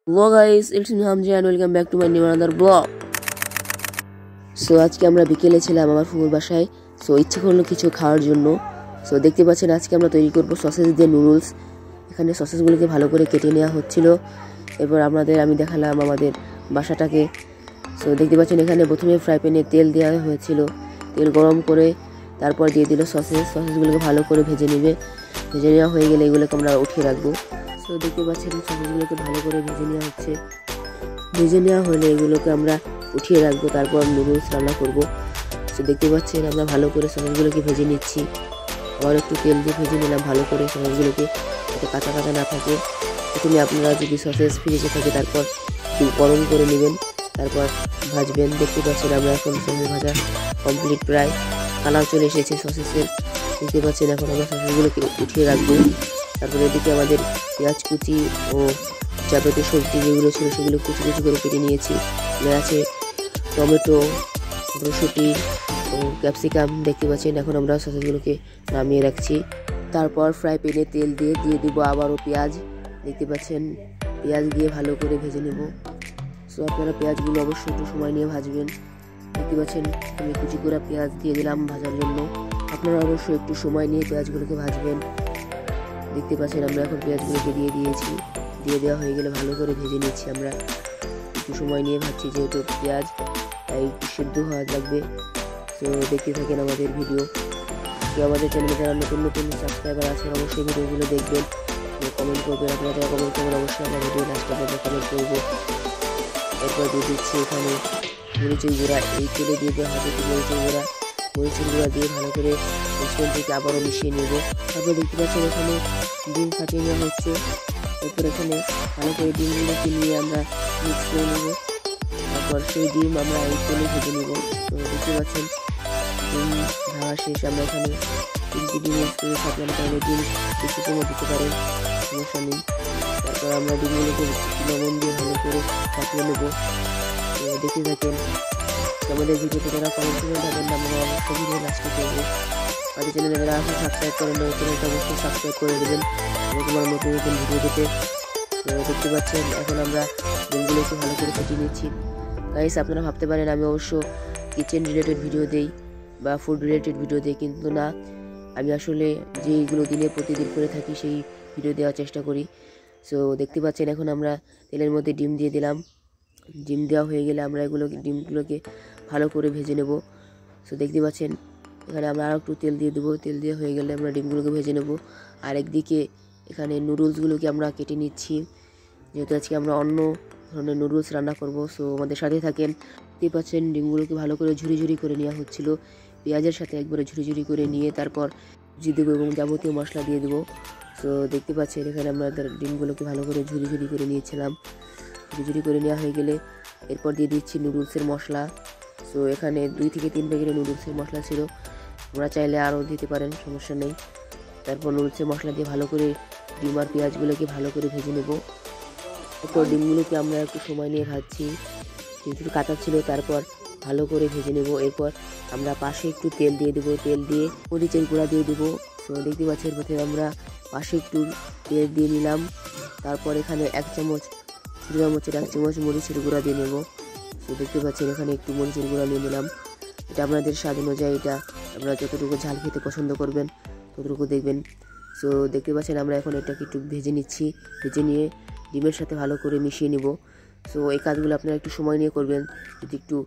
Hello guys, it's me Hamza and welcome back to my new another vlog. So আজকে আমরা বিকেলে ছিলাম আমার ফুফুর বাসায়। সো ইচ্ছে করলো কিছু খাওয়ার জন্য। সো দেখতে পাচ্ছেন আজকে আমরা তৈরি করব সসেজ দিয়ে নুডলস। এখানে সসেসগুলোকে ভালো করে কেটে নেওয়া হচ্ছিল। এরপর আমি দেখালাম আমাদের বাসাটাকে। সো দেখতে পাচ্ছেন এখানে প্রথমে ফ্রাই প্যানে তেল দেওয়া হয়েছিল। তেল গরম করে তারপর দিয়ে দিল সসেসগুলোকে ভালো করে ভেজে নেওয়া হয়ে গেলে এগুলোকে আমরা উঠিয়ে রাখবো। সো দেখতে পাচ্ছেন সসেসগুলোকে ভালো করে ভেজে নেওয়া হচ্ছে। ভেজে নেওয়া হলে এগুলোকে আমরা উঠিয়ে রাখবো, তারপর নুডলস রান্না করব। সো দেখতে পাচ্ছেন আমরা ভালো করে সসেসগুলোকে ভেজে নিচ্ছি। আবার একটু তেল দিয়ে ভেজে নিলাম ভালো করে সসেসগুলোকে, যাতে কাঁচা কাঁচা না থাকে। প্রথমে আপনারা যদি সসেস ফ্রিজে থাকে তারপর একটু গরম করে নেবেন, তারপর ভাজবেন। দেখতে পাচ্ছেন আমরা এখন সসেস ভাজা কমপ্লিট, প্রায় কালার চলে এসেছে সসেসের। দেখতে পাচ্ছেন এখন আমরা সসেসগুলোকে উঠিয়ে রাখবো। তারপরে এদিকে আমাদের পেঁয়াজ কুচি ও যাবতীয় সবজি যেগুলো ছিল সেগুলো কুচি কুচি করে কেটে নিয়েছি। আছে টমেটো, রসুটি ও ক্যাপসিকাম। দেখতে পাচ্ছেন এখন আমরা সসেসগুলোকে নামিয়ে রাখছি। তারপর ফ্রাই প্যানে তেল দিয়ে দিব আবারও পেঁয়াজ। দেখতে পাচ্ছেন পেঁয়াজ দিয়ে ভালো করে ভেজে নেব। সো আপনারা পেঁয়াজগুলো অবশ্যই একটু সময় নিয়ে ভাজবেন। দেখতে পাচ্ছেন আমি কুচি করে পেঁয়াজ দিয়ে দিলাম ভাজার জন্য। আপনারা অবশ্যই একটু সময় নিয়ে পেঁয়াজগুলোকে ভাজবেন। দেখতে পাচ্ছেন আমরা এখন পেঁয়াজগুলোকে দিয়ে দেওয়া হয়ে গেলে ভালো করে ভেজে নিচ্ছি। আমরা একটু সময় নিয়ে ভাজছি, যেহেতু পেঁয়াজ তাই একটু সিদ্ধ হওয়া লাগবে। তো দেখতে থাকেন আমাদের ভিডিও। তো আমাদের চ্যানেলে যারা নতুন সাবস্ক্রাইবার আছেন অবশ্যই ভিডিওগুলো দেখবেন, কমেন্ট করবেন। আপনারা যারা কমেন্ট করবেন অবশ্যই আমরা ভিডিও লাস্টে কমেন্ট করবো। এরপর দিয়ে দিচ্ছি এখানে মরিচের গুঁড়া। এই তেলে দিয়ে দেওয়া হবে মরিচের গুঁড়া দিয়ে ভালো করে রেস্টুরেন্ট থেকে আবারও মিশিয়ে নেব। তারপর দেখতে পাচ্ছেন এখানে ডিম ফাটিয়ে নেওয়া হচ্ছে। এরপর এখানে ভালো করে ডিমগুলোকে নিয়ে আমরা মিক্স করে নেব। তারপর সেই ডিম আমরা এই তেলে ভেজে নেব। তো দেখতে পাচ্ছেন ডিম ভাঙা শেষ। আমরা এখানে 3টি ডিম ইউজ করে থাকলাম, তাহলে ডিম বেশি কমে দিতে পারেন, সমস্যা নেই। তারপর আমরা ডিমগুলোকে লবণ দিয়ে ভালো করে ফাটিয়ে নেব। তো দেখতে থাকেন আমাদের ভিডিওতে যারা কমেন্ট করে যাবেন আমরা অবশ্যই ভিডিও লাস্টে করবো। আমাদের চ্যানেলে যারা এখন সাবস্ক্রাইব করেন চ্যানেলটা অবশ্যই সাবস্ক্রাইব করে দেবেন এরকম নতুন ভিডিও পেতে। তো দেখতে পাচ্ছেন এখন আমরা ডিমগুলোকে ভালো করে ফুটিয়ে নিচ্ছি। গাইস আপনারা ভাবতে পারেন আমি অবশ্য কিচেন রিলেটেড ভিডিও দেই বা ফুড রিলেটেড ভিডিও দেই, কিন্তু না, আমি আসলে যেইগুলো দিনে প্রতিদিন করে থাকি সেই ভিডিও দেওয়ার চেষ্টা করি। সো দেখতে পাচ্ছেন এখন আমরা তেলের মধ্যে ডিম দিয়ে দিলাম। ডিম দেওয়া হয়ে গেলে আমরা ডিমগুলোকে ভালো করে ভেজে নেব। সো দেখতে পাচ্ছেন এখানে আমরা আরও একটু তেল দিয়ে দেবো। তেল দিয়ে হয়ে গেলে আমরা ডিমগুলোকে ভেজে নেব। আর একদিকে এখানে নুডলসগুলোকে আমরা কেটে নিচ্ছি, যেহেতু আজকে আমরা অন্য ধরনের নুডলস রান্না করব। সো আমাদের সাথে থাকেন। দেখতে পাচ্ছেন ডিমগুলোকে ভালো করে ঝুরি করে নেওয়া হচ্ছিল, পেঁয়াজের সাথে একবারে ঝুরি করে নিয়ে তারপর দেবো এবং যাবতীয় মশলা দিয়ে দেবো। সো দেখতে পাচ্ছেন এখানে আমরা ডিমগুলোকে ভালো করে ঝুরি করে নিয়েছিলাম। ঝুরি করে নেওয়া হয়ে গেলে এরপর দিয়ে দিচ্ছি নুডলসের মশলা। সো এখানে 2 থেকে 3 প্যাকেটের নুডলসের মশলা ছিল, আমরা চাইলে আরও দিতে পারেন, সমস্যা নেই। তারপর নুডলসের মশলা দিয়ে ভালো করে ডিম আর পেঁয়াজগুলোকে ভালো করে ভেজে নেব। তারপর ডিমগুলোকে আমরা একটু সময় নিয়ে ভাজছি, যেহেতু কাঁচা ছিল, তারপর ভালো করে ভেজে নেব। এরপর আমরা পাশে একটু তেল দিয়ে দেবো, তেল দিয়ে মরিচের গুঁড়া দিয়ে দেবো। সো দেখতে পাচ্ছেন প্রথমে আমরা পাশে একটু তেল দিয়ে নিলাম। তারপর এখানে 1 চামচ মরিচের গুঁড়া দিয়ে নেব। তো দেখতে পাচ্ছেন এখানে একটু মরিচের গুঁড়া নিয়ে নিলাম। এটা আপনাদের স্বাদ অনুযায়ী, এটা আপনারা যতটুকু ঝাল খেতে পছন্দ করবেন ততটুকু দেখবেন। সো দেখতে পাচ্ছেন আমরা এখন এটাকে একটু ভেজে নিচ্ছি। ভেজে নিয়ে ডিমের সাথে ভালো করে মিশিয়ে নিব। সো এই কাজগুলো আপনারা একটু সময় নিয়ে করবেন যদি একটু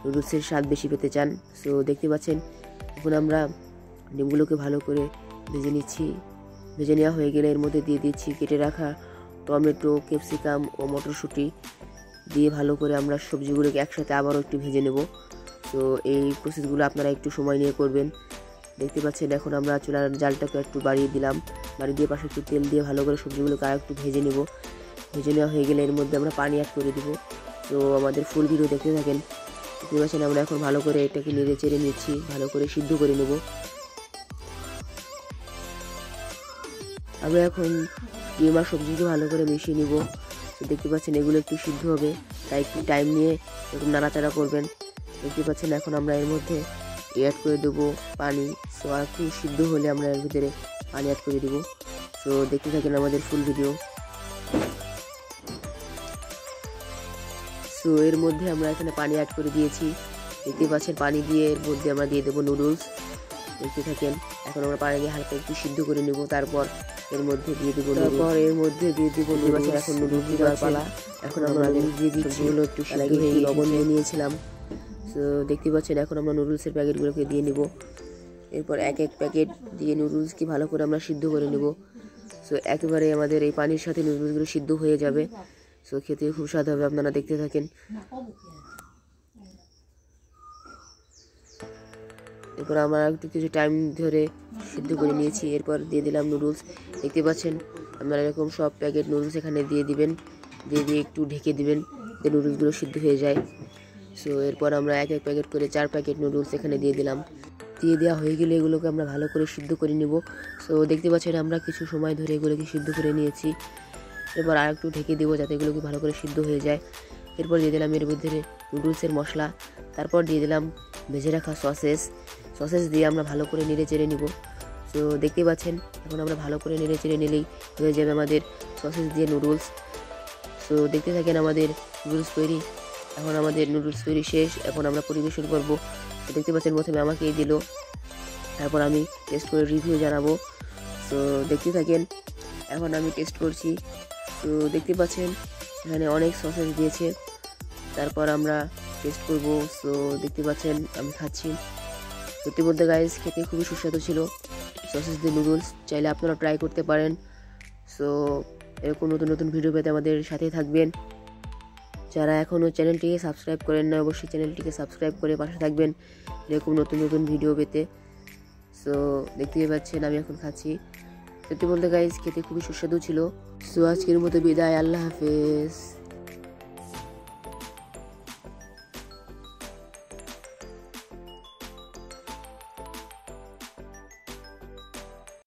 নুডলসের স্বাদ বেশি পেতে চান। সো দেখতে পাচ্ছেন এখন আমরা ডিমগুলোকে ভালো করে ভেজে নিচ্ছি। ভেজে নেওয়া হয়ে গেলে এর মধ্যে দিয়ে দিচ্ছি কেটে রাখা টমেটো, ক্যাপসিকাম ও মটরশুঁটি দিয়ে ভালো করে আমরা সবজিগুলোকে একসাথে আবারও একটু ভেজে নেব। তো এই প্রসেসগুলো আপনারা একটু সময় নিয়ে করবেন। দেখতে পাচ্ছেন এখন আমরা চুলার জালটাকে একটু বাড়িয়ে দিলাম, বাড়িয়ে দিয়ে পাশে একটু তেল দিয়ে ভালো করে সবজিগুলোকে আর একটু ভেজে নেব। ভেজে নেওয়া হয়ে গেলে এর মধ্যে আমরা পানি অ্যাড করে দেবো। তো আমাদের ফুল ভিডিও দেখতে থাকেন। দেখতে পাচ্ছেন আমরা এখন ভালো করে এটাকে নেড়ে চেড়ে নিচ্ছি, ভালো করে সিদ্ধ করে নেব। আমরা এখন ডিম আর সবজিকে ভালো করে মিশিয়ে নিব। তো দেখতে পাচ্ছেন এগুলো একটু সিদ্ধ হবে, তাই একটু টাইম নিয়ে এরকম নাড়াচাড়া করবেন। দেখতে পাচ্ছেন এখন আমরা এর মধ্যে অ্যাড করে দেবো পানি। সো আর একটু সিদ্ধ হলে আমরা এর ভিতরে পানি অ্যাড করে দেবো। সো দেখতে থাকেন আমাদের ফুল ভিডিও। সো এর মধ্যে আমরা এখানে পানি অ্যাড করে দিয়েছি, দেখতে পাচ্ছেন। পানি দিয়ে এর মধ্যে আমরা দিয়ে দেবো নুডলস, দেখতে থাকেন। এখন আমরা পানি দিয়ে হালকা একটু সিদ্ধ করে নেব, তারপর এর মধ্যে দিয়ে দেবো, নুডলস। এখন নুডলস দেওয়ার পালা। এখন আমরা দিয়ে দিচ্ছি, একটু সিদ্ধ হয়ে লবণ দিয়ে নিয়েছিলাম। সো দেখতে পাচ্ছেন এখন আমরা নুডলসের প্যাকেটগুলোকে দিয়ে নিব। এরপর এক এক প্যাকেট দিয়ে নুডলসকে ভালো করে আমরা সিদ্ধ করে নেব। সো একেবারে আমাদের এই পানির সাথে নুডলসগুলো সিদ্ধ হয়ে যাবে। সো খেতে খুব স্বাদ হবে, আপনারা দেখতে থাকেন। এরপর আমরা একটু কিছু টাইম ধরে সিদ্ধ করে নিয়েছি। এরপর দিয়ে দিলাম নুডলস, দেখতে পাচ্ছেন। আপনারা এরকম সব প্যাকেট নুডলস এখানে দিয়ে দিবেন, দিয়ে একটু ঢেকে দিবেন যাতে নুডলসগুলো সিদ্ধ হয়ে যায়। সো এরপর আমরা এক এক প্যাকেট করে 4 প্যাকেট নুডলস এখানে দিয়ে দিলাম। দিয়ে দেওয়া হয়ে গেলে এগুলোকে আমরা ভালো করে সিদ্ধ করে নেব। সো দেখতে পাচ্ছেন আমরা কিছু সময় ধরে এগুলোকে সিদ্ধ করে নিয়েছি। এরপর আর একটু ঢেকে দেবো যাতে এগুলোকে ভালো করে সিদ্ধ হয়ে যায়। এরপর দিয়ে দিলাম এর মধ্যে নুডলসের মশলা, তারপর দিয়ে দিলাম ভেজে রাখা সসেস দিয়ে আমরা ভালো করে নেড়ে চেড়ে নিব। সো দেখতে পাচ্ছেন এখন আমরা ভালো করে নেড়ে চেড়ে নিলেই হয়ে যাবে আমাদের সসেস দিয়ে নুডলস। সো দেখতে থাকেন আমাদের নুডলস তৈরি। এখন আমাদের নুডলস তৈরি শেষ, এখন আমরা পরিবেশন করব। তো দেখতে পাচ্ছেন প্রথমে আমাকেই দিল, তারপর আমি টেস্ট করে রিভিউ জানাবো। সো দেখতে থাকেন, এখন আমি টেস্ট করছি। তো দেখতে পাচ্ছেন এখানে অনেক সসেস দিয়েছে, তারপর আমরা টেস্ট করব। সো দেখতে পাচ্ছেন আমি খাচ্ছি। সত্যি বলতে গাইস খেতে খুবই সুস্বাদু ছিল সসেস দিয়ে নুডলস, চাইলে আপনারা ট্রাই করতে পারেন। সো এরকম নতুন নতুন ভিডিও পেতে আমাদের সাথেই থাকবেন। যারা এখনও চ্যানেলটিকে সাবস্ক্রাইব করেন না, অবশ্যই চ্যানেলটিকে সাবস্ক্রাইব করে পাশে থাকবেন এরকম নতুন নতুন ভিডিও পেতে। সো দেখতেই পাচ্ছেন আমি এখন খাচ্ছি। সত্যি বলতে গাইস খেতে খুবই সুস্বাদু ছিল। সো আজকের মতো বিদায়, আল্লাহ হাফেজ।